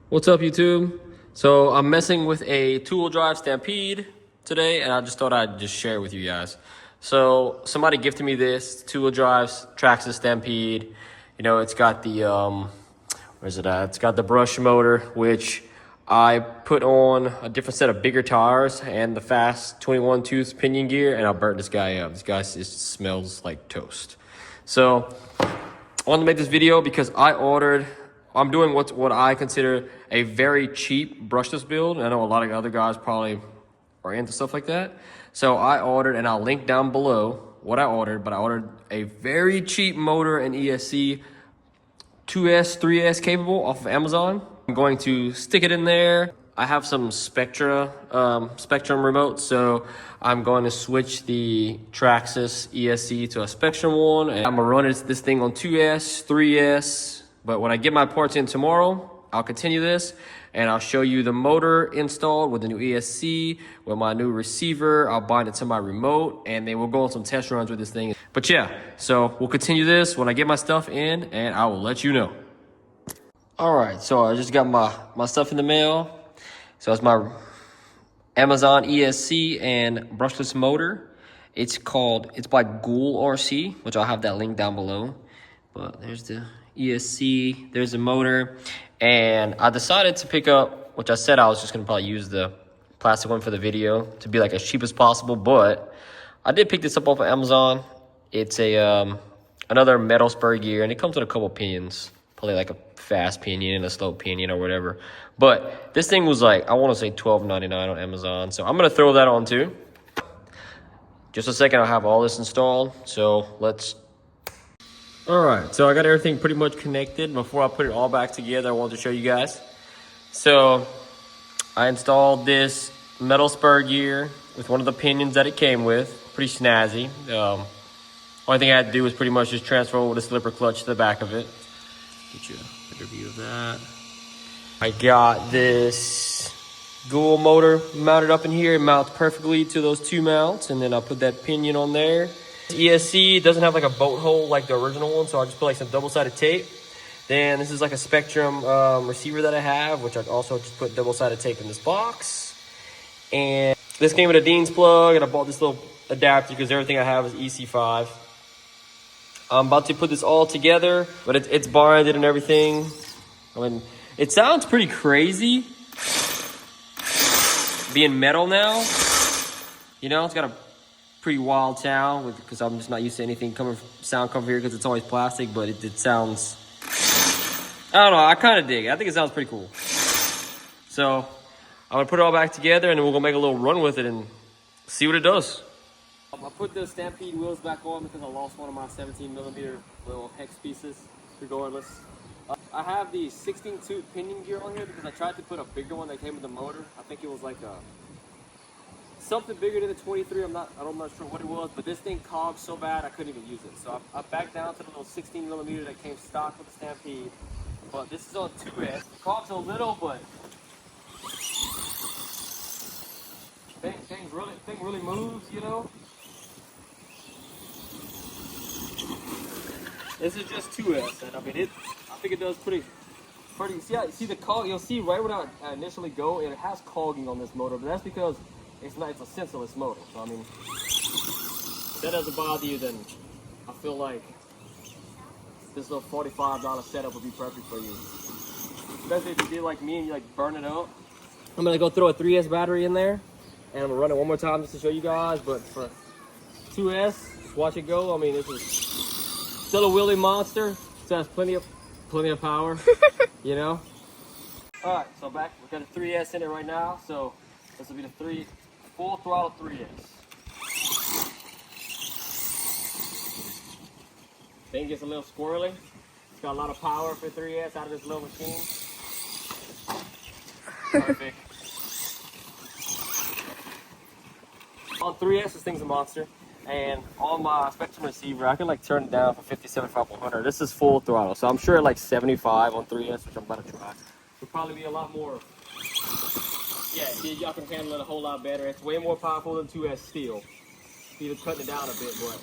What's up, YouTube? So I'm messing with a two-wheel drive Stampede today, and I just thought I'd just share it with you guys. So somebody gifted me this two-wheel drive Traxxas Stampede. You know, it's got the where's it at? It's got the brush motor, which I put on a different set of bigger tires and the fast 21 tooth pinion gear, and I burnt this guy up. This guy just smells like toast. So I wanted to make this video because I'm doing what I consider a very cheap brushless build. I know a lot of other guys probably are into stuff like that. So I ordered, and I'll link down below what I ordered, but I ordered a very cheap motor and ESC 2S, 3S capable off of Amazon. I'm going to stick it in there. I have some Spectrum remotes, so I'm going to switch the Traxxas ESC to a Spectrum one, and I'm gonna run this thing on 2S, 3S. But when I get my parts in tomorrow, I'll continue this, and I'll show you the motor installed with the new ESC, with my new receiver. I'll bind it to my remote, and then we'll go on some test runs with this thing. But yeah, so we'll continue this when I get my stuff in, and I will let you know. All right, so I just got my stuff in the mail. So it's my Amazon ESC and brushless motor. It's by GoolRC, which I'll have that link down below. But there's the ESC, there's the motor, and I decided to pick up, which I said I was just gonna probably use the plastic one for the video to be like as cheap as possible, but I did pick this up off of Amazon. It's a another metal spur gear, and it comes with a couple pinions, probably like a fast pinion and a slow pinion or whatever. But this thing was like, I want to say $12.99 on Amazon, so I'm gonna throw that on too. Just a second, I'll have all this installed, so let's. All right, so I got everything pretty much connected. Before I put it all back together, I wanted to show you guys. So I installed this metal spur gear with one of the pinions that it came with. Pretty snazzy. Only thing I had to do was pretty much just transfer over the slipper clutch to the back of it. Get you a better view of that. I got this Gool motor mounted up in here. It mounts perfectly to those two mounts, and then I'll put that pinion on there. ESC doesn't have like a bolt hole like the original one, so I just put like some double-sided tape. Then this is like a Spectrum receiver that I have, which I also just put double-sided tape in this box. And this came with a Dean's plug, and I bought this little adapter because everything I have is EC5. I'm about to put this all together, but it's bonded and everything. I mean, it sounds pretty crazy being metal now. You know, it's got a pretty wild sound because I'm just not used to anything sound coming here because it's always plastic, but it sounds, I don't know, I kind of dig it. I think it sounds pretty cool. So I'm gonna put it all back together, and then we're gonna make a little run with it and see what it does. I put the Stampede wheels back on because I lost one of my 17mm little hex pieces, regardless. I have the 16 tooth pinion gear on here because I tried to put a bigger one that came with the motor. I think it was like something bigger than the 23. I'm not sure what it was, but this thing cogged so bad I couldn't even use it. So I backed down to the little 16mm that came stock with the Stampede. But this is on 2S. The cog's a little, but thing really moves, you know. This is just 2S, and I mean I think it does pretty. See the cog. You'll see right when I initially go, it has cogging on this motor, but that's because it's a sensorless motor. So I mean, if that doesn't bother you, then I feel like this little $45 setup would be perfect for you. Especially if you did like me and you like burn it up. I'm gonna go throw a 3S battery in there, and I'm gonna run it one more time just to show you guys. But for 2S, just watch it go. I mean, this is still a wheelie monster. Still has plenty of power, you know. All right, so we got a 3S in it right now. So this will be the full throttle 3S. Thing gets a little squirrely. It's got a lot of power for 3S out of this little machine. Perfect. On 3S, this thing's a monster. And on my Spectrum receiver, I can like turn it down for 50, 75, 100. This is full throttle, so I'm sure at like 75 on 3S, which I'm about to try. It'll probably be a lot more. Yeah, y'all can handle it a whole lot better. It's way more powerful than 2S steel. Even cutting it down a bit, but